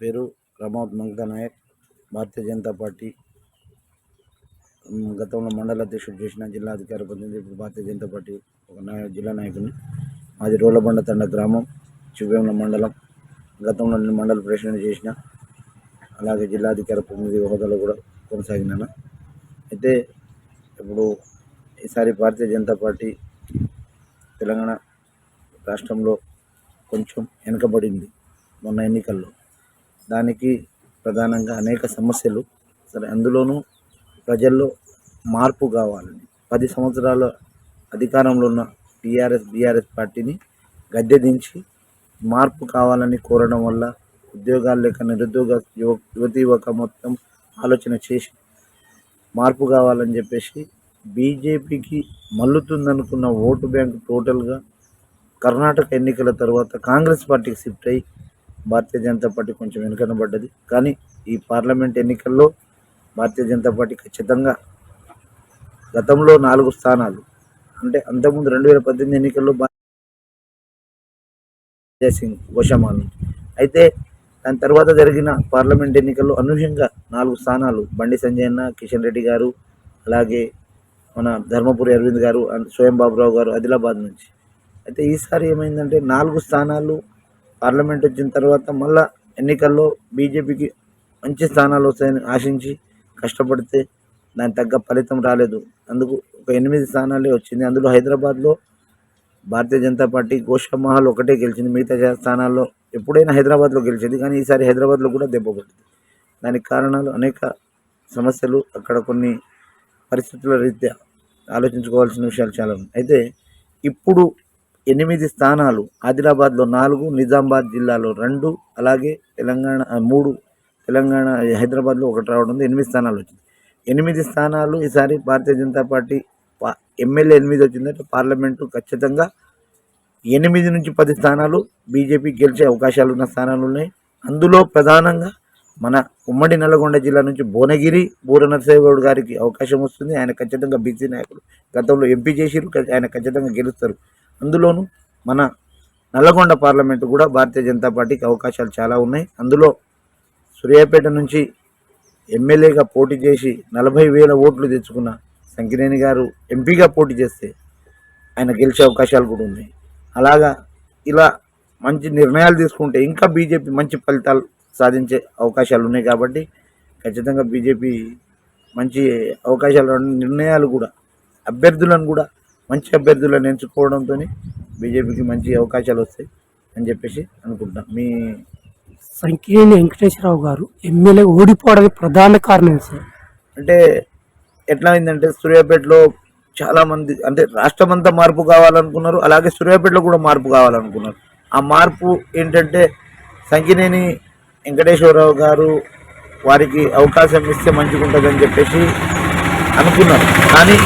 పేరు రమావత్ మంగతా నాయక్. భారతీయ జనతా పార్టీ గతంలో మండల అధ్యక్షుడు చేసిన జిల్లా అధికార ప్రతినిధి. ఇప్పుడు భారతీయ జనతా పార్టీ ఒక జిల్లా నాయకుడిని. మాది రోలబండ తండ గ్రామం, చివ్వేముల మండలం. గతంలో నేను మండల ప్రెసిడెంట్ చేసిన, అలాగే జిల్లా అధికార ప్రతినిధి హోదాలో కూడా కొనసాగినాను. అయితే ఇప్పుడు ఈసారి భారతీయ జనతా పార్టీ తెలంగాణ రాష్ట్రంలో కొంచెం వెనుకబడింది మొన్న ఎన్నికల్లో. దానికి ప్రధానంగా అనేక సమస్యలు. సరే, అందులోనూ ప్రజల్లో మార్పు కావాలని 10 సంవత్సరాల అధికారంలో ఉన్న బీఆర్ఎస్ పార్టీని గద్దె దించి మార్పు కావాలని కోరడం వల్ల ఉద్యోగాలు లేక నిరుద్యోగ యువతి యువక మొత్తం ఆలోచన చేసి మార్పు కావాలని చెప్పేసి బీజేపీకి మల్లుతుందనుకున్న ఓటు బ్యాంకు టోటల్గా కర్ణాటక ఎన్నికల తర్వాత కాంగ్రెస్ పార్టీకి షిఫ్ట్ అయ్యి భారతీయ జనతా పార్టీ కొంచెం వెనుకనబడ్డది. కానీ ఈ పార్లమెంట్ ఎన్నికల్లో భారతీయ జనతా పార్టీ ఖచ్చితంగా గతంలో 4 స్థానాలు, అంటే అంతకుముందు 2018 ఎన్నికల్లో సింగ్ గోషమాల్ నుంచి, అయితే దాని తర్వాత జరిగిన పార్లమెంట్ ఎన్నికల్లో అనూహ్యంగా 4 స్థానాలు బండి సంజయ్ అన్న, కిషన్ రెడ్డి గారు, అలాగే మన ధర్మపురి అరవింద్ గారు, స్వయం బాబురావు గారు ఆదిలాబాద్ నుంచి. అయితే ఈసారి ఏమైందంటే 4 స్థానాలు పార్లమెంట్ వచ్చిన తర్వాత మళ్ళా ఎన్నికల్లో బీజేపీకి మంచి స్థానాలు వస్తాయని ఆశించి కష్టపడితే దాని తగ్గ ఫలితం రాలేదు. అందుకు ఒక 8 స్థానాలే వచ్చింది. అందులో హైదరాబాద్లో భారతీయ జనతా పార్టీ గోషామహల్ ఒకటే గెలిచింది. మిగతా స్థానాల్లో ఎప్పుడైనా హైదరాబాద్లో గెలిచేది, కానీ ఈసారి హైదరాబాద్లో కూడా దెబ్బ కొట్టింది. దానికి కారణాలు అనేక సమస్యలు, అక్కడ కొన్ని పరిస్థితుల రీత్యా ఆలోచించుకోవాల్సిన విషయాలు చాలా ఉన్నాయి. అయితే ఇప్పుడు 8 స్థానాలు, ఆదిలాబాద్లో 4, నిజామాబాద్ జిల్లాలో 2, అలాగే తెలంగాణ 3, తెలంగాణ హైదరాబాద్లో 1 రావడం, 8 స్థానాలు వచ్చింది. 8 స్థానాలు ఈసారి భారతీయ జనతా పార్టీ ఎమ్మెల్యే 8 వచ్చిందంటే పార్లమెంటు ఖచ్చితంగా 8 నుంచి 10 స్థానాలు బీజేపీ గెలిచే అవకాశాలు ఉన్న స్థానాలు ఉన్నాయి. అందులో ప్రధానంగా మన ఉమ్మడి నల్గొండ జిల్లా నుంచి భువనగిరి బూర నరసింహగౌడ్ గారికి అవకాశం వస్తుంది. ఆయన ఖచ్చితంగా బీసీ నాయకులు, గతంలో ఎంపీ చేసిరు, ఆయన ఖచ్చితంగా గెలుస్తారు. అందులోనూ మన నల్లగొండ పార్లమెంటు కూడా భారతీయ జనతా పార్టీకి అవకాశాలు చాలా ఉన్నాయి. అందులో సూర్యాపేట నుంచి ఎమ్మెల్యేగా పోటీ చేసి 40,000 ఓట్లు తెచ్చుకున్న సంకినేని గారు ఎంపీగా పోటీ చేస్తే ఆయన గెలిచే అవకాశాలు కూడా ఉన్నాయి. అలాగా ఇలా మంచి నిర్ణయాలు తీసుకుంటే ఇంకా బీజేపీ మంచి ఫలితాలు సాధించే అవకాశాలు ఉన్నాయి. కాబట్టి ఖచ్చితంగా బీజేపీ మంచి అవకాశాలు, నిర్ణయాలు కూడా, అభ్యర్థులను కూడా మంచి అభ్యర్థులను ఎంచుకోవడంతో బీజేపీకి మంచి అవకాశాలు వస్తాయి అని చెప్పేసి అనుకుంటున్నాం. మీ సంకినేని వెంకటేశ్వరరావు గారు ఎమ్మెల్యే ఓడిపోవడానికి ప్రధాన కారణం సార్ అంటే ఎట్లా అయిందంటే, సూర్యాపేటలో చాలామంది, అంటే రాష్ట్రం అంతా మార్పు కావాలనుకున్నారు, అలాగే సూర్యాపేటలో కూడా మార్పు కావాలనుకున్నారు. ఆ మార్పు ఏంటంటే సంకినేని వెంకటేశ్వరరావు గారు వారికి అవకాశం ఇస్తే మంచిగా ఉంటుందని చెప్పేసి అనుకున్నారు. కానీ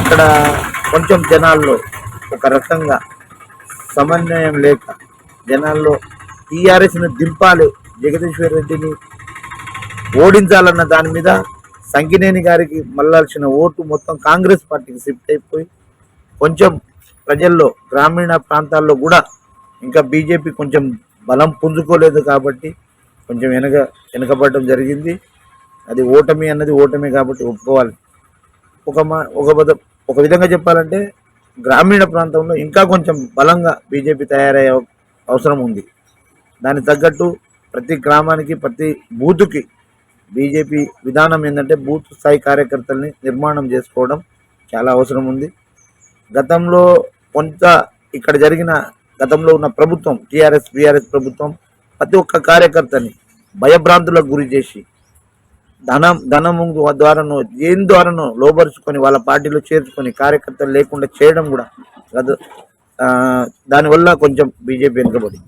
అక్కడ కొంచెం జనాల్లో ఒక రకంగా సమన్వయం లేక జనాల్లో టీఆర్ఎస్ని దింపాలి, జగదీశ్వర్ రెడ్డిని ఓడించాలన్న దాని మీద సంకినేని గారికి మళ్ళాల్సిన ఓటు మొత్తం కాంగ్రెస్ పార్టీకి షిఫ్ట్ అయిపోయి కొంచెం ప్రజల్లో గ్రామీణ ప్రాంతాల్లో కూడా ఇంకా బీజేపీ కొంచెం బలం పుంజుకోలేదు. కాబట్టి కొంచెం వెనకబడడం జరిగింది. అది ఓటమి అన్నది ఓటమి కాబట్టి ఒప్పుకోవాలి. ఒక విధంగా చెప్పాలంటే గ్రామీణ ప్రాంతంలో ఇంకా కొంచెం బలంగా బీజేపీ తయారయ్యే అవసరం ఉంది. దానికి తగ్గట్టు ప్రతి గ్రామానికి, ప్రతి బూతుకి బీజేపీ విధానం ఏంటంటే బూత్ స్థాయి కార్యకర్తల్ని నిర్మాణం చేసుకోవడం చాలా అవసరం ఉంది. గతంలో కొంత ఇక్కడ జరిగిన, గతంలో ఉన్న ప్రభుత్వం బీఆర్ఎస్ ప్రభుత్వం ప్రతి ఒక్క కార్యకర్తని భయభ్రాంతులకు గురి చేసి ధనము ద్వారానో దేని ద్వారానో లోబరుచుకొని వాళ్ళ పార్టీలో చేర్చుకొని కార్యకర్తలు లేకుండా చేయడం కూడా దానివల్ల కొంచెం బీజేపీ వెనుకబడింది.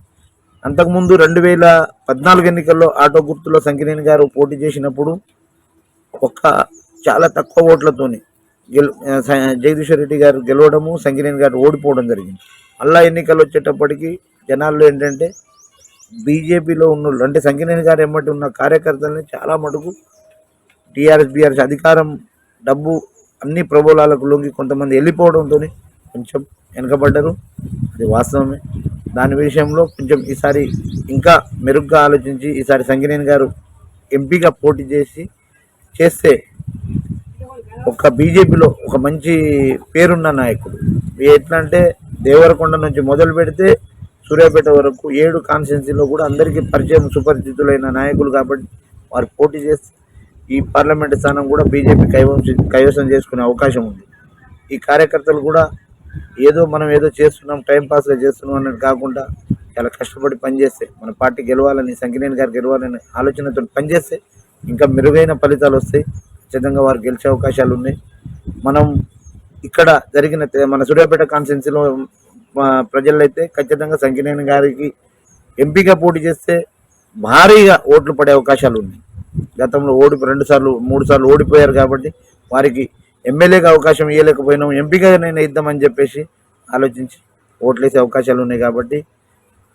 అంతకుముందు 2014 ఎన్నికల్లో ఆటో గుర్తులో సంకినేని గారు పోటీ చేసినప్పుడు చాలా తక్కువ ఓట్లతోని జగదీశ్వర్ రెడ్డి గారు గెలవడము, సంకినేని గారు ఓడిపోవడం జరిగింది. మళ్ళా ఎన్నికలు వచ్చేటప్పటికి జనాల్లో ఏంటంటే బీజేపీలో ఉన్నోళ్ళు, అంటే సంకినేని గారు ఎమ్మటి ఉన్న కార్యకర్తలని చాలా మటుకు బీఆర్ఎస్ అధికారం, డబ్బు, అన్ని ప్రబోధాలకు లొంగి కొంతమంది వెళ్ళిపోవడంతో కొంచెం వెనకబడ్డారు. అది వాస్తవమే. దాని విషయంలో కొంచెం ఈసారి ఇంకా మెరుగ్గా ఆలోచించి ఈసారి సంగినేని గారు ఎంపీగా పోటీ చేస్తే ఒక బీజేపీలో ఒక మంచి పేరున్న నాయకుడు. ఎట్లా అంటే దేవరకొండ నుంచి మొదలు పెడితే సూర్యాపేట వరకు 7 కాన్స్టిట్యున్సీలో కూడా అందరికీ పరిచయం సుపరిచితులైన నాయకులు కాబట్టి వారు పోటీ చేస్తే ఈ పార్లమెంటు స్థానం కూడా బీజేపీ కైవసం చేసుకునే అవకాశం ఉంది. ఈ కార్యకర్తలు కూడా మనం ఏదో చేస్తున్నాం, టైంపాస్గా చేస్తున్నాం అన్నట్టు కాకుండా చాలా కష్టపడి పనిచేస్తే మన పార్టీ గెలవాలని, సంకినేని గారు గెలవాలని ఆలోచనతో పనిచేస్తే ఇంకా మెరుగైన ఫలితాలు వస్తాయి. ఖచ్చితంగా వారు గెలిచే అవకాశాలు ఉన్నాయి. మనం ఇక్కడ జరిగిన మన సూర్యాపేట కాన్స్టిట్యున్సీలో ప్రజలైతే ఖచ్చితంగా సంకినేని గారికి ఎంపీగా పోటీ చేస్తే భారీగా ఓట్లు పడే అవకాశాలు ఉన్నాయి. గతంలో 2 సార్లు 3 సార్లు ఓడిపోయారు కాబట్టి వారికి ఎమ్మెల్యేగా అవకాశం ఇవ్వలేకపోయినాం, ఎంపీగా నేను ఇద్దామని చెప్పేసి ఆలోచించి ఓట్లేసే అవకాశాలు ఉన్నాయి. కాబట్టి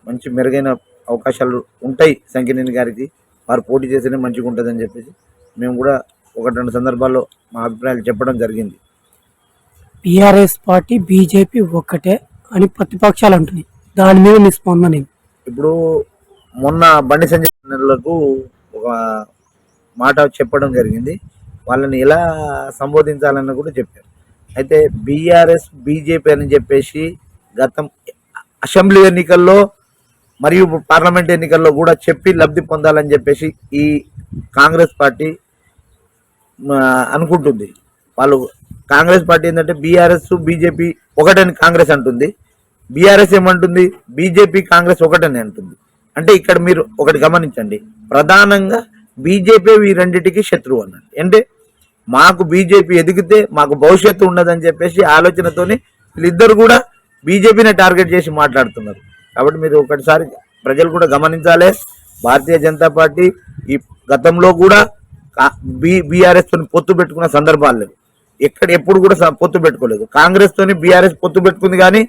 మంచి మెరుగైన అవకాశాలు ఉంటాయి సంకినేని గారికి. వారు పోటీ చేస్తేనే మంచిగా ఉంటుందని చెప్పేసి మేము కూడా 1-2 సందర్భాల్లో మా అభిప్రాయాలు చెప్పడం జరిగింది. బీఆర్ఎస్ పార్టీ బీజేపీ ఒక్కటే అని ప్రతిపక్షాలు అంటున్నాయి. దాని మీద మీ స్పందన ఏంటి? ఇప్పుడు మొన్న బండి సంజయ్లకు ఒక మాట చెప్పడం జరిగింది. వాళ్ళని ఎలా సంబోధించాలని కూడా చెప్పారు. అయితే బీఆర్ఎస్ బీజేపీ అని చెప్పేసి గతం అసెంబ్లీ ఎన్నికల్లో మరియు పార్లమెంట్ ఎన్నికల్లో కూడా చెప్పి లబ్ధి పొందాలని చెప్పేసి ఈ కాంగ్రెస్ పార్టీ అనుకుంటుంది. వాళ్ళు కాంగ్రెస్ పార్టీ ఏంటంటే బీఆర్ఎస్ బీజేపీ ఒకటని కాంగ్రెస్ అంటుంది, బీఆర్ఎస్ ఏమంటుంది బీజేపీ కాంగ్రెస్ ఒకటని అంటుంది. అంటే ఇక్కడ మీరు ఒకటి గమనించండి, ప్రధానంగా బీజేపీ ఈ రెండింటికి శత్రువు అన్నట్టు. అంటే మాకు బీజేపీ ఎదిగితే మాకు భవిష్యత్తు ఉండదని చెప్పేసి ఆలోచనతోని వీళ్ళిద్దరు కూడా బీజేపీని టార్గెట్ చేసి మాట్లాడుతున్నారు. కాబట్టి మీరు ఒకటిసారి ప్రజలు కూడా గమనించాలి, భారతీయ జనతా పార్టీ ఈ గతంలో కూడా బీఆర్ఎస్ తోని పొత్తు పెట్టుకున్న సందర్భాలు లేవు. ఎప్పుడు కూడా పొత్తు పెట్టుకోలేదు. కాంగ్రెస్ తోని బీఆర్ఎస్ పొత్తు పెట్టుకుంది కానీ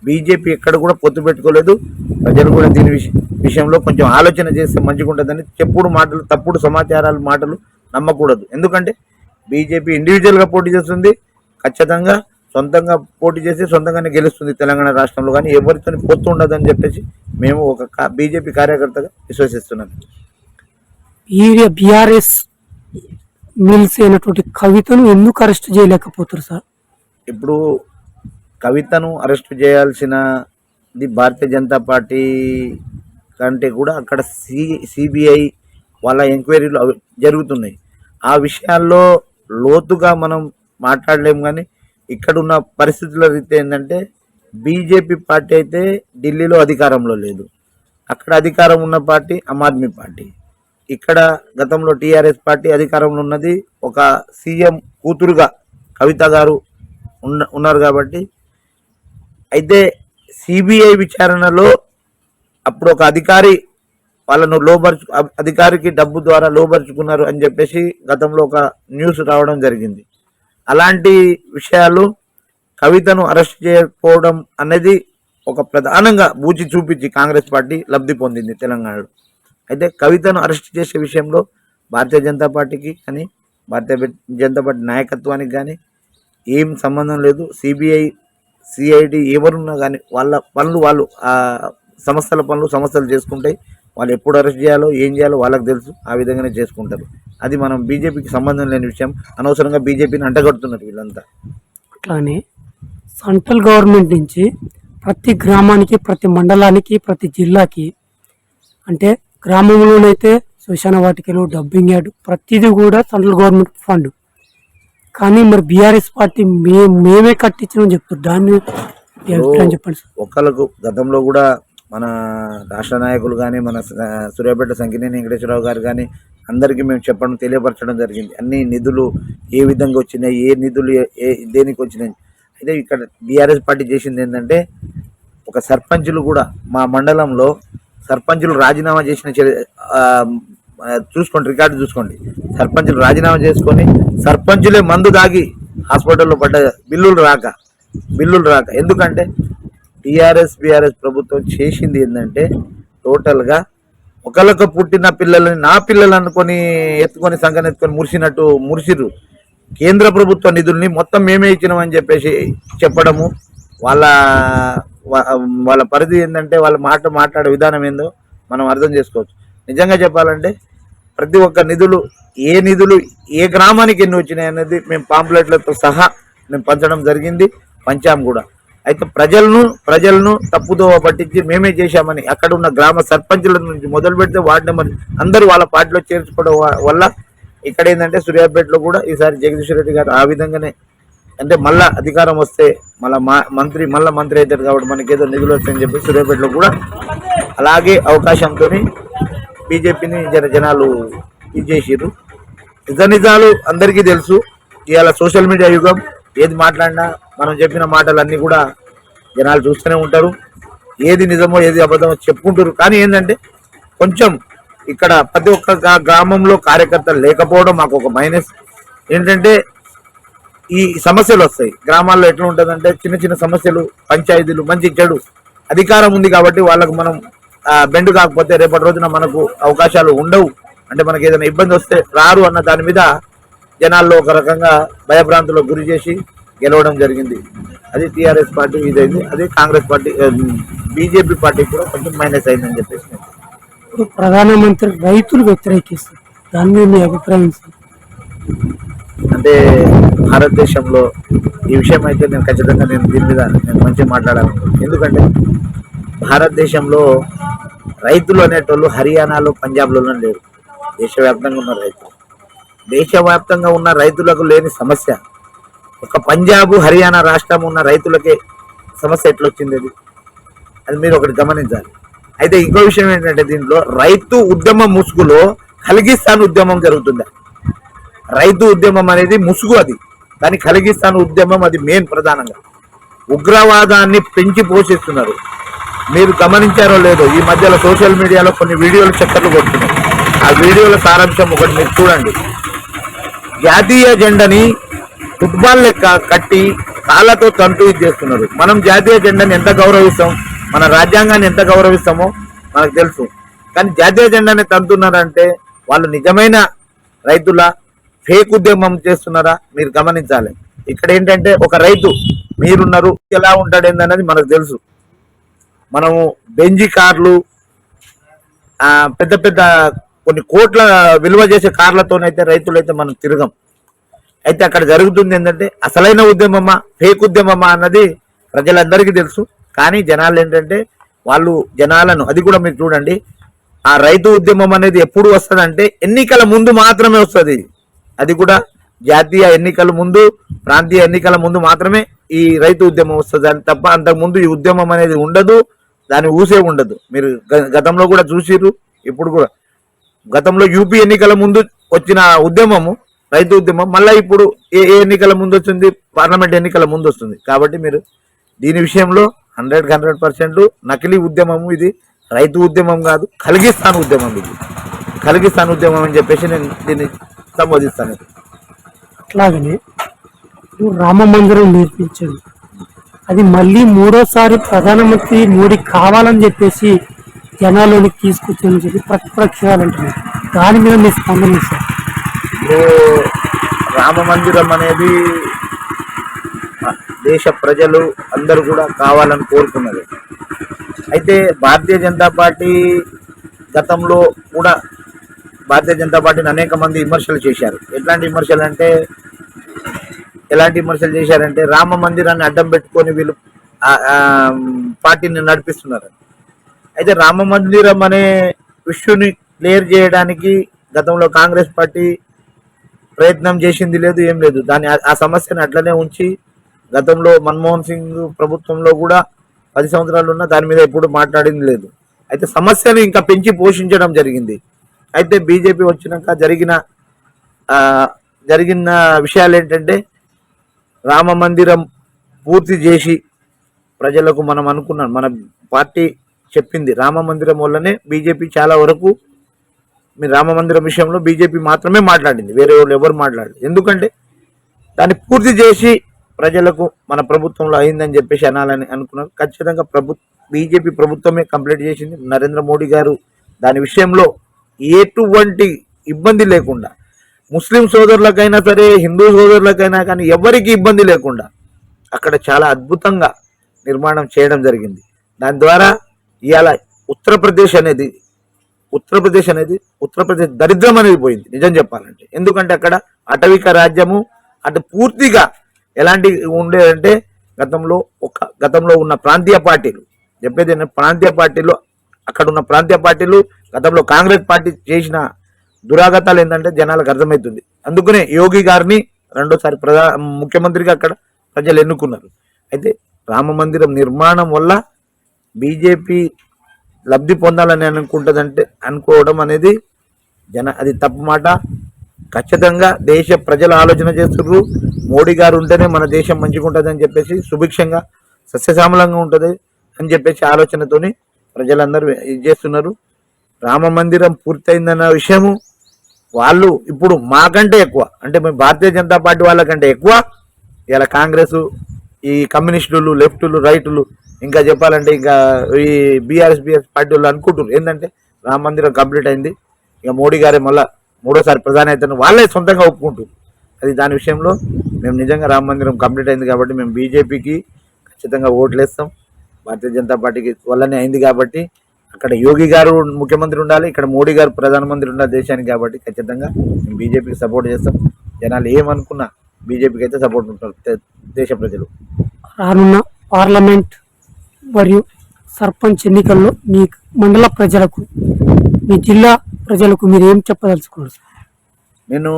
బీజేపీ ఎక్కడ కూడా పొత్తు పెట్టుకోలేదు. ప్రజలు కూడా దీని విషయంలో కొంచెం ఆలోచన చేస్తే మంచిగా ఉంటుందని చెప్పుడు మాటలు, తప్పుడు సమాచారాలు మాటలు నమ్మకూడదు. ఎందుకంటే బీజేపీ ఇండివిజువల్గా పోటీ చేస్తుంది, ఖచ్చితంగా సొంతంగా పోటీ చేసి సొంతంగానే గెలుస్తుంది తెలంగాణ రాష్ట్రంలో. కానీ ఎవరితో పొత్తు ఉండదని చెప్పేసి మేము ఒక బీజేపీ కార్యకర్తగా విశ్వసిస్తున్నాం. బీఆర్ఎస్ మిల్స్ అయినటువంటి కవితను ఎందుకు అరెస్ట్ చేయలేకపోతారు సార్? ఇప్పుడు కవితను అరెస్ట్ చేయాల్సినది భారతీయ జనతా పార్టీ కంటే కూడా అక్కడ సిబిఐ వాళ్ళ ఎంక్వైరీలు జరుగుతున్నాయి. ఆ విషయాల్లో లోతుగా మనం మాట్లాడలేము. కానీ ఇక్కడున్న పరిస్థితుల రీత్యా ఏంటంటే బీజేపీ పార్టీ అయితే ఢిల్లీలో అధికారంలో లేదు, అక్కడ అధికారం ఉన్న పార్టీ ఆమ్ ఆద్మీ పార్టీ. ఇక్కడ గతంలో టీఆర్ఎస్ పార్టీ అధికారంలో ఉన్నది, ఒక సీఎం కూతురుగా కవిత గారు ఉన్నారు. కాబట్టి అయితే సిబిఐ విచారణలో అప్పుడు ఒక అధికారి వాళ్ళను అధికారికి డబ్బు ద్వారా లోబరుచుకున్నారు అని చెప్పేసి గతంలో ఒక న్యూస్ రావడం జరిగింది. అలాంటి విషయాలు కవితను అరెస్ట్ చేయకపోవడం అనేది ఒక ప్రధానంగా బూచి చూపించి కాంగ్రెస్ పార్టీ లబ్ధి పొందింది తెలంగాణలో. అయితే కవితను అరెస్ట్ చేసే విషయంలో భారతీయ జనతా పార్టీకి కానీ భారతీయ జనతా పార్టీ నాయకత్వానికి కానీ ఏం సంబంధం లేదు. సిబిఐ సిఐడి ఎవరున్నా కానీ వాళ్ళ పనులు వాళ్ళు సంస్థల పనులు సంస్థలు చేసుకుంటాయి. వాళ్ళు ఎప్పుడు అరెస్ట్ చేయాలో ఏం చేయాలో వాళ్ళకి తెలుసు, ఆ విధంగానే చేసుకుంటారు. అది మనం బీజేపీకి సంబంధం లేని విషయం. అనవసరంగా బీజేపీని అంటగడుతున్నారు వీళ్ళంతా. అట్లానే సెంట్రల్ గవర్నమెంట్ నుంచి ప్రతి గ్రామానికి, ప్రతి మండలానికి, ప్రతి జిల్లాకి, అంటే గ్రామంలోనైతే శ్మశాన వాటికలు, డబ్బింగ్ యార్డ్ ప్రతిదీ కూడా సెంట్రల్ గవర్నమెంట్ ఫండ్. కానీ మరి బీఆర్ఎస్ పార్టీ మేమే కట్టించామని చెప్తారు. దాన్ని చెప్పండి సార్. ఒకళ్ళకు గతంలో కూడా మన రాష్ట్ర నాయకులు కానీ మన సూర్యాపేట సంకినేని వెంకటేశ్వరరావు గారు కానీ అందరికీ మేము చెప్పడం తెలియపరచడం జరిగింది. అన్ని నిధులు ఏ విధంగా వచ్చినాయి, ఏ నిధులు దేనికి వచ్చినాయి. అయితే ఇక్కడ బీఆర్ఎస్ పార్టీ చేసింది ఏంటంటే ఒక సర్పంచులు కూడా మా మండలంలో సర్పంచులు రాజీనామా చేసిన చూసుకోండి, రికార్డు చూసుకోండి. సర్పంచులు రాజీనామా చేసుకొని సర్పంచులే మందు దాగి హాస్పిటల్లో పడ్డ బిల్లులు రాక. ఎందుకంటే బీఆర్ఎస్ ప్రభుత్వం చేసింది ఏంటంటే టోటల్గా ఒకళ్ళకు పుట్టిన పిల్లలని నా పిల్లలు అనుకొని ఎత్తుకొని సంఘం ఎత్తుకొని మురిసిర్రు. కేంద్ర ప్రభుత్వ నిధుల్ని మొత్తం మేమే ఇచ్చినామని చెప్పేసి చెప్పడము, వాళ్ళ పరిధి ఏంటంటే వాళ్ళ మాట్లాడే విధానం ఏందో మనం అర్థం చేసుకోవచ్చు. నిజంగా చెప్పాలంటే ప్రతి ఒక్క నిధులు ఏ గ్రామానికి ఎన్ని వచ్చినాయి అనేది మేము పాంప్లెట్లతో సహా మేము పంచడం జరిగింది, పంచాం కూడా. అయితే ప్రజలను తప్పుదో పట్టించి మేమే చేశామని అక్కడ ఉన్న గ్రామ సర్పంచుల నుంచి మొదలు పెడితే వార్డు నెంబర్ అందరూ వాళ్ళ పార్టీలో చేర్చుకోవడం వల్ల ఇక్కడ ఏంటంటే సూర్యాపేటలో కూడా ఈసారి జగదీశ్వర్ రెడ్డి గారు ఆ విధంగానే, అంటే మళ్ళా అధికారం వస్తే మళ్ళీ మంత్రి అవుతారు కాబట్టి మనకేదో నిధులు వస్తాయని చెప్పి సూర్యాపేటలో కూడా అలాగే అవకాశంతో బీజేపీని జనాలు ఇది చేసిర్రు. నిజాలు అందరికీ తెలుసు. ఇవాళ సోషల్ మీడియా యుగం, ఏది మాట్లాడినా మనం చెప్పిన మాటలన్నీ కూడా జనాలు చూస్తూనే ఉంటారు. ఏది నిజమో ఏది అబద్ధమో చెప్పుకుంటారు. కానీ ఏంటంటే కొంచెం ఇక్కడ ప్రతి ఒక్క గ్రామంలో కార్యకర్తలు లేకపోవడం మాకు ఒక మైనస్. ఏంటంటే ఈ సమస్యలు వస్తాయి గ్రామాల్లో. ఎట్లా ఉంటుందంటే చిన్న చిన్న సమస్యలు, పంచాయతీలు, మంచి చెడు అధికారం ఉంది కాబట్టి వాళ్ళకు మనం బెండు కాకపోతే రేపటి రోజున మనకు అవకాశాలు ఉండవు. అంటే మనకి ఏదైనా ఇబ్బంది వస్తే రారు అన్న దాని మీద జనాల్లో ఒక రకంగా భయభ్రాంతులకు గురి చేసి గెలవడం జరిగింది. అది టీఆర్ఎస్ పార్టీ ఇదైంది. అదే కాంగ్రెస్ పార్టీ, బీజేపీ పార్టీ కూడా కొంచెం మైనస్ అయిందని చెప్పేసి. ఇప్పుడు ప్రధానమంత్రి రైతులు వ్యతిరేకిస్తారు, దాని మీద మీ అభిప్రాయం సార్? అంటే భారతదేశంలో ఈ విషయం అయితే నేను ఖచ్చితంగా దీని మీద మంచిగా మాట్లాడాలి. ఎందుకంటే భారతదేశంలో రైతులు అనేటోళ్ళు హర్యానాలో, పంజాబ్లో లేరు. దేశవ్యాప్తంగా ఉన్న రైతులు, దేశవ్యాప్తంగా ఉన్న రైతులకు లేని సమస్య ఒక పంజాబ్, హర్యానా రాష్ట్రం ఉన్న రైతులకే సమస్య ఎట్లొచ్చింది అది మీరు ఒకటి గమనించాలి. అయితే ఇంకో విషయం ఏంటంటే దీంట్లో రైతు ఉద్యమం ముసుగులో ఖలిగిస్తాన్ ఉద్యమం జరుగుతుంది. రైతు ఉద్యమం అనేది ముసుగు అది, కానీ ఖలిగిస్తాన్ ఉద్యమం అది మెయిన్ ప్రధానంగా. ఉగ్రవాదాన్ని పెంచి పోషిస్తున్నారు. మీరు గమనించారో లేదో, ఈ మధ్యలో సోషల్ మీడియాలో కొన్ని వీడియోలు చక్కర్లు కొడుతున్నాయి. ఆ వీడియోల సారాంశం ఒకటి మీరు చూడండి. జాతీయ జెండాని ఫుట్బాల్ లెక్క కట్టి కాళ్ళతో తంతు చేస్తున్నారు. మనం జాతీయ జెండాని ఎంత గౌరవిస్తాం, మన రాజ్యాంగాన్ని ఎంత గౌరవిస్తామో మనకు తెలుసు. కానీ జాతీయ జెండాని తంతున్నారంటే వాళ్ళు నిజమైన రైతుల ఫేక్ ఉద్యమం చేస్తున్నారా మీరు గమనించాలి. ఇక్కడ ఏంటంటే ఒక రైతు మీరున్నారు, ఎలా ఉంటాడు ఏందన్నది మనకు తెలుసు. మనము బెంజీ కార్లు, పెద్ద పెద్ద కొన్ని కోట్ల విలువ చేసే కార్లతోనైతే రైతులైతే మనం తిరగం. అయితే అక్కడ జరుగుతుంది ఏంటంటే అసలైన ఉద్యమమా ఫేక్ ఉద్యమమా అన్నది ప్రజలందరికీ తెలుసు. కానీ జనాలు ఏంటంటే జనాలను అది కూడా మీరు చూడండి, ఆ రైతు ఉద్యమం అనేది ఎప్పుడు వస్తుందంటే ఎన్నికల ముందు మాత్రమే వస్తుంది. అది కూడా జాతీయ ఎన్నికల ముందు, ప్రాంతీయ ఎన్నికల ముందు మాత్రమే ఈ రైతు ఉద్యమం వస్తుంది. అని తప్ప అంతకుముందు ఈ ఉద్యమం అనేది ఉండదు, దాని ఊసే ఉండదు. మీరు గతంలో కూడా చూసిర్రు. ఇప్పుడు కూడా గతంలో యూపీ ఎన్నికల ముందు వచ్చిన ఉద్యమము రైతు ఉద్యమం మళ్ళీ ఇప్పుడు ఏ ఎన్నికల ముందు వచ్చింది, పార్లమెంట్ ఎన్నికల ముందు వస్తుంది. కాబట్టి మీరు దీని విషయంలో 100% నకిలీ ఉద్యమము, ఇది రైతు ఉద్యమం కాదు, ఖలిగిస్తాన్ ఉద్యమం. ఇది ఖలిగిస్తాన్ ఉద్యమం అని చెప్పేసి నేను దీన్ని సంబోధిస్తాను. అట్లాగనే రామ మందిరం నిర్మించండి, అది మళ్ళీ మూడోసారి ప్రధానమంత్రి మోడీ కావాలని చెప్పేసి జనాల్లోనికి తీసుకొచ్చని చెప్పి ప్రతిపక్షాలు అంటున్నారు. దాని మీద మీ స్పందన సార్? రామ మందిరం అనేది దేశ ప్రజలు అందరూ కూడా కావాలని కోరుకున్నది. అయితే భారతీయ జనతా పార్టీ గతంలో కూడా భారతీయ జనతా పార్టీని అనేక మంది విమర్శలు చేశారు. ఎలాంటి విమర్శలు చేశారంటే రామ మందిరాన్ని అడ్డం పెట్టుకొని వీళ్ళు పార్టీని నడిపిస్తున్నారు. అయితే రామ మందిరం అనే ఇష్యూని క్లియర్ చేయడానికి గతంలో కాంగ్రెస్ పార్టీ ప్రయత్నం చేసింది లేదు, ఏం లేదు. ఆ సమస్యను అట్లనే ఉంచి గతంలో మన్మోహన్ సింగ్ ప్రభుత్వంలో కూడా 10 సంవత్సరాలు ఉన్నా దాని మీద ఎప్పుడు మాట్లాడింది లేదు. అయితే సమస్యను ఇంకా పెంచి పోషించడం జరిగింది. అయితే బీజేపీ వచ్చినాక జరిగిన విషయాలు ఏంటంటే రామ మందిరం పూర్తి చేసి ప్రజలకు మనం అనుకున్నాం, మన పార్టీ చెప్పింది రామ మందిరం వల్లనే బీజేపీ చాలా వరకు, మీ రామ మందిరం విషయంలో బీజేపీ మాత్రమే మాట్లాడింది, వేరే వాళ్ళు ఎవరు మాట్లాడలేదు. ఎందుకంటే దాన్ని పూర్తి చేసి ప్రజలకు మన ప్రభుత్వంలో అయిందని చెప్పేసి అనాలని అనుకున్నారు. ఖచ్చితంగా బీజేపీ ప్రభుత్వమే కంప్లీట్ చేసింది. నరేంద్ర మోడీ గారు దాని విషయంలో ఎటువంటి ఇబ్బంది లేకుండా, ముస్లిం సోదరులకైనా సరే, హిందూ సోదరులకైనా కానీ ఎవరికి ఇబ్బంది లేకుండా అక్కడ చాలా అద్భుతంగా నిర్మాణం చేయడం జరిగింది. దాని ద్వారా ఇవాళ ఉత్తరప్రదేశ్ అనేది ఉత్తరప్రదేశ్ దరిద్రం అనేది పోయింది నిజం చెప్పాలంటే. ఎందుకంటే అక్కడ అటవిక రాజ్యము అటు పూర్తిగా ఎలాంటి ఉండేదంటే గతంలో ఉన్న ప్రాంతీయ పార్టీలు చెప్పేది ప్రాంతీయ పార్టీలు అక్కడ ఉన్న ప్రాంతీయ పార్టీలు గతంలో కాంగ్రెస్ పార్టీ చేసిన దురాగతాలు ఏంటంటే జనాలకు అర్థమవుతుంది. అందుకనే యోగి గారిని రెండోసారి ముఖ్యమంత్రిగా అక్కడ ప్రజలు ఎన్నుకున్నారు. అయితే రామ మందిరం నిర్మాణం వల్ల బీజేపీ లబ్ధి పొందాలని అనుకోవడం అనేది అది తప్పు మాట. ఖచ్చితంగా దేశ ప్రజలు ఆలోచన చేస్తున్నారు. మోడీ గారు ఉంటేనే మన దేశం మంచిగా ఉంటుంది అని చెప్పేసి, సుభిక్షంగా సస్యశ్యామలంగా ఉంటుంది అని చెప్పేసి ఆలోచనతోని ప్రజలందరూ ఇది చేస్తున్నారు. రామ మందిరం పూర్తయిందన్న విషయము వాళ్ళు ఇప్పుడు మాకంటే ఎక్కువ, అంటే మేము భారతీయ జనతా పార్టీ వాళ్ళకంటే ఎక్కువ ఇలా కాంగ్రెస్, ఈ కమ్యూనిస్టులు, లెఫ్టులు, రైటులు, ఇంకా చెప్పాలంటే ఇంకా ఈ బీఆర్ఎస్ పార్టీ వాళ్ళు అనుకుంటున్నారు ఏంటంటే రామ మందిరం కంప్లీట్ అయింది, ఇక మోడీ గారే మళ్ళీ మూడోసారి ప్రధాని అవుతారు, వాళ్ళే సొంతంగా ఒప్పుకుంటారు. అది దాని విషయంలో మేము నిజంగా రామ మందిరం కంప్లీట్ అయింది కాబట్టి మేము బీజేపీకి ఖచ్చితంగా ఓట్లేస్తాం. భారతీయ జనతా పార్టీకి వల్లనే అయింది కాబట్టి అక్కడ యోగి గారు ముఖ్యమంత్రి ఉండాలి, ఇక్కడ మోడీ గారు ప్రధానమంత్రి ఉండాలి దేశానికి. కాబట్టి ఖచ్చితంగా మేము బీజేపీకి సపోర్ట్ చేస్తాం. జనాలు ఏమనుకున్నా బీజేపీకి అయితే సపోర్ట్ ఉంటారు దేశ ప్రజలు. రానున్న పార్లమెంట్ మరియు సర్పంచ్ ఎన్నికల్లో మీ మండల ప్రజలకు, మీ జిల్లా ప్రజలకు మీరు ఏం చెప్పదలుచుకోరు? నేను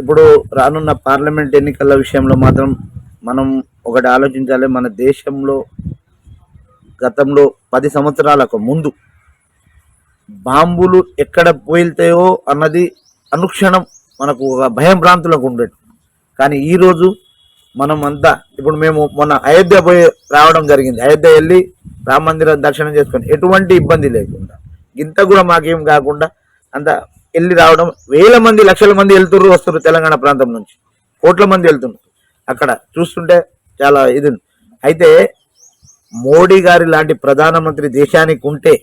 ఇప్పుడు రానున్న పార్లమెంట్ ఎన్నికల విషయంలో మాత్రం మనం ఒకటి ఆలోచించాలి. మన దేశంలో గతంలో 10 సంవత్సరాలకు ముందు బాంబులు ఎక్కడ పోయిల్తాయో అన్నది అనుక్షణం మనకు ఒక భయం భ్రాంతులకు ఉండేది. కానీ ఈరోజు మనం అంతా ఇప్పుడు మేము మొన్న అయోధ్య పోయి రావడం జరిగింది. అయోధ్య వెళ్ళి రామ మందిరం దర్శనం చేసుకొని ఎటువంటి ఇబ్బంది లేకుండా, ఇంత కూడా మాకేం కాకుండా అంత వెళ్ళి రావడం, వేల మంది లక్షల మంది వెళ్తుర్రు వస్తారు. తెలంగాణ ప్రాంతం నుంచి కోట్ల మంది వెళ్తున్నారు. అక్కడ చూస్తుంటే చాలా ఇది. అయితే మోడీ గారి లాంటి ప్రధానమంత్రి దేశానికి ఉంటే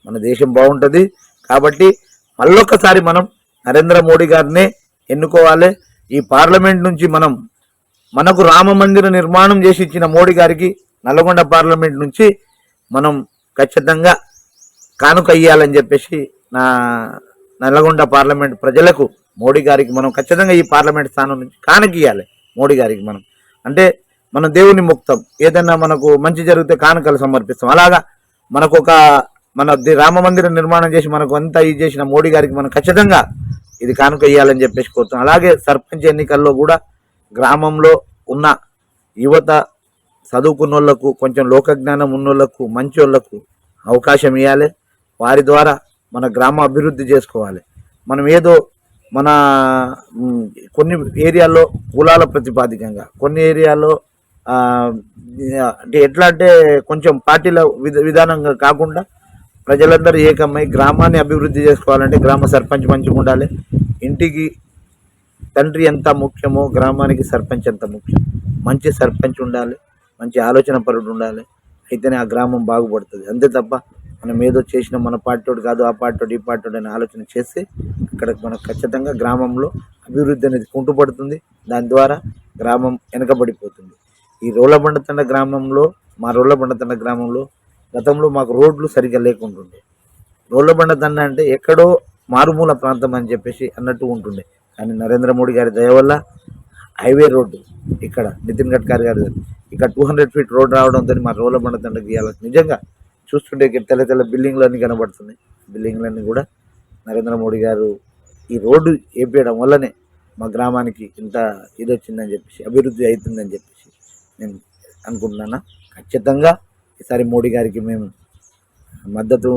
మన దేశం బాగుంటుంది. కాబట్టి మళ్ళొక్కసారి మనం నరేంద్ర మోడీ గారినే ఎన్నుకోవాలి. ఈ పార్లమెంట్ నుంచి మనకు రామ మందిర నిర్మాణం చేసి ఇచ్చిన మోడీ గారికి నల్గొండ పార్లమెంట్ నుంచి మనం ఖచ్చితంగా కానుక ఇయ్యాలని చెప్పేసి నా నల్గొండ పార్లమెంట్ ప్రజలకు మోడీ గారికి మనం ఖచ్చితంగా ఈ పార్లమెంట్ స్థానం నుంచి కానుక ఇవ్వాలి. మోడీ గారికి అంటే మనం దేవుని ముక్తం, ఏదైనా మనకు మంచి జరిగితే కానుకలు సమర్పిస్తాం. అలాగా మనకు మన రామ మందిరం నిర్మాణం చేసి మనకు అంతా ఇది చేసిన మోడీ గారికి మనం ఖచ్చితంగా ఇది కానుక ఇవ్వాలని చెప్పేసి కోరుతాం. అలాగే సర్పంచ్ ఎన్నికల్లో కూడా గ్రామంలో ఉన్న యువత, చదువుకున్న వాళ్ళకు, కొంచెం లోకజ్ఞానం ఉన్నోళ్లకు, మంచి వాళ్ళకు అవకాశం ఇవ్వాలి. వారి ద్వారా మన గ్రామ అభివృద్ధి చేసుకోవాలి. మనం ఏదో మన కొన్ని ఏరియాల్లో కులాల ప్రతిపాదికంగా, కొన్ని ఏరియాల్లో అంటే ఎట్లా అంటే కొంచెం పార్టీల విధానంగా కాకుండా ప్రజలందరూ ఏకమై గ్రామాన్ని అభివృద్ధి చేసుకోవాలంటే గ్రామ సర్పంచ్ మంచిగా ఉండాలి. ఇంటికి తండ్రి ఎంత ముఖ్యమో గ్రామానికి సర్పంచ్ ఎంత ముఖ్యం. మంచి సర్పంచ్ ఉండాలి, మంచి ఆలోచన పరుడు ఉండాలి. అయితేనే ఆ గ్రామం బాగుపడుతుంది. అంతే తప్ప మనం ఏదో చేసిన మన పార్టీడు కాదు, ఆ పార్టీడు, ఈ పార్టీడు అని ఆలోచన చేస్తే అక్కడ మనకు ఖచ్చితంగా గ్రామంలో అభివృద్ధి అనేది కుంటుపడుతుంది. దాని ద్వారా గ్రామం వెనకబడిపోతుంది. ఈ రోళ్లబండతండ గ్రామంలో, మా రోళ్లబండతండ గ్రామంలో గతంలో మాకు రోడ్లు సరిగ్గా లేకుంటుండే. రోళ్లబండతండ అంటే ఎక్కడో మారుమూల ప్రాంతం అని చెప్పేసి అన్నట్టు ఉంటుండే. కానీ నరేంద్ర మోడీ గారి దయ వల్ల హైవే రోడ్డు ఇక్కడ నితిన్ గడ్కరీ గారి ఇక్కడ 200 ఫీట్ రోడ్ రావడంతో మా రోళ్లబండతండకి ఇవ్వాలి. నిజంగా చూస్తుంటే తెల్ల తెల్ల బిల్డింగ్లన్నీ కనబడుతున్నాయి. బిల్డింగ్లన్నీ కూడా నరేంద్ర మోడీ గారు ఈ రోడ్డు వేపించడం వల్లనే మా గ్రామానికి ఇంత ఇది వచ్చిందని చెప్పేసి, అభివృద్ధి అవుతుందని చెప్పేసి నేను అనుకుంటున్నాను. ఖచ్చితంగా ఈసారి మోడీ గారికి మేము మద్దతు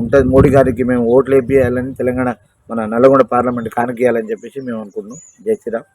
ఉంటుంది. మోడీ గారికి మేము ఓట్లు వేపియాలని, తెలంగాణ మన నల్గొండ పార్లమెంట్ కానుకేయాలని చెప్పేసి మేము అనుకుంటున్నాం. జై శ్రీరామ్.